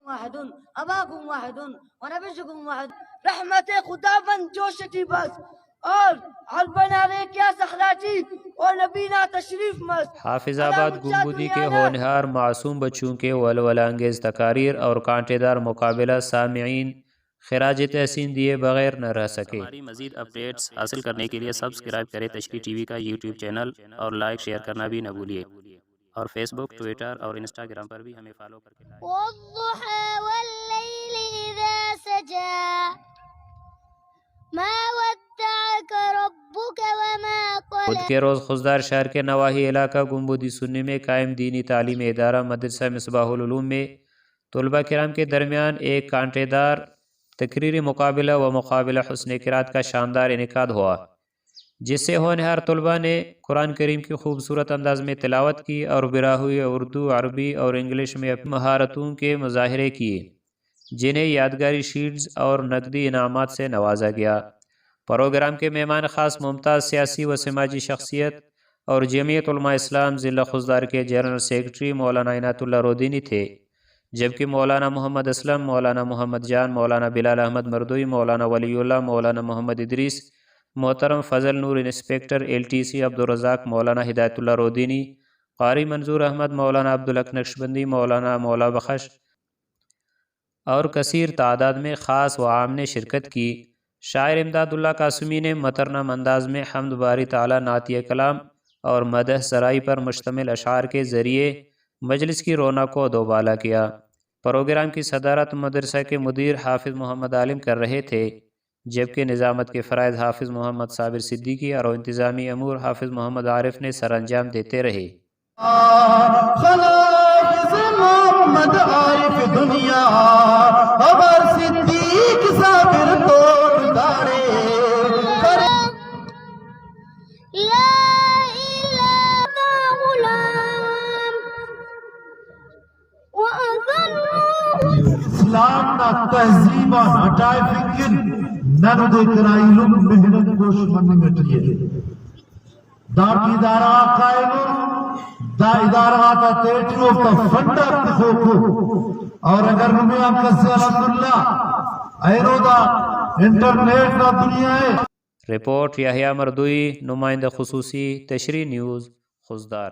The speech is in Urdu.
واحد اباکم واحد ونبیکم واحد رحمت خداوند جوشتی بس اور حربنا کیا سخلاتی اور نبینا تشریف مست. حافظ آباد گنبدی کے ہونہار معصوم بچوں کے ولولہ انگیز تقاریر اور کانٹے دار مقابلہ سامعین خراج تحسین دیے بغیر نہ رہ سکے. ہماری مزید اپڈیٹس حاصل کرنے کے لیے سبسکرائب کریں تشریح ٹی وی کا یوٹیوب چینل اور لائک شیئر کرنا بھی نہ بھولیے، اور فیس بک، ٹویٹر اور انسٹاگرام پر بھی ہمیں فالو کر کے والضحى والليل إذا سجى ما ودعك ربك وما قلى. بدھ کے روز خضدار شہر کے نواحی علاقہ گنبدی سنی میں قائم دینی تعلیمی ادارہ مدرسہ مصباح العلوم میں طلبہ کرام کے درمیان ایک کانٹے دار تقریری مقابلہ و مقابلہ حسن قرات کا شاندار انعقاد ہوا، جس سے ہونہار طلبہ نے قرآن کریم کی خوبصورت انداز میں تلاوت کی اور براہوئی اردو، عربی اور انگلش میں اپنی مہارتوں کے مظاہرے کیے، جنہیں یادگاری شیٹس اور نقدی انعامات سے نوازا گیا. پروگرام کے مہمان خاص ممتاز سیاسی و سماجی شخصیت اور جمعیت علماء اسلام ضلع خضدار کے جنرل سیکرٹری مولانا عنایت اللہ رودینی تھے، جبکہ مولانا محمد اسلم، مولانا محمد جان، مولانا بلال احمد مردوئی، مولانا ولی اللہ، مولانا محمد ادریس، محترم فضل نور انسپیکٹر LTC عبدالرزاق، مولانا ہدایت اللہ رودینی، قاری منظور احمد، مولانا عبدالحق نقشبندی، مولانا مولا بخش اور کثیر تعداد میں خاص و عام نے شرکت کی. شاعر امداد اللہ قاسمی نے مترنم انداز میں حمد باری تعالیٰ، نعتیہ کلام اور مدح سرائی پر مشتمل اشعار کے ذریعے مجلس کی رونق کو دوبالا کیا. پروگرام کی صدارت مدرسہ کے مدیر حافظ محمد عالم کر رہے تھے، جبکہ نظامت کے فرائض حافظ محمد صابر صدیقی اور انتظامی امور حافظ محمد عارف نے سر انجام دیتے رہے. محمد عارف دنیا خبر صدیق صابر توڑ دارے لا إله غلام وأظنه اسلام نا تہذیب ہٹائے فکر نن دے کرائی علم محنت کوش من مٹیے دا کی دارا قائم دا ادارہ تا تیٹرو کا فنڈر تخوکو اور اگر نمی آپ کسی الحمدللہ ایرو دا انٹرنیٹ نا دنیا ہے. رپورٹ یحییٰ مردوئی، نمائندہ خصوصی، تشریح نیوز، خضدار.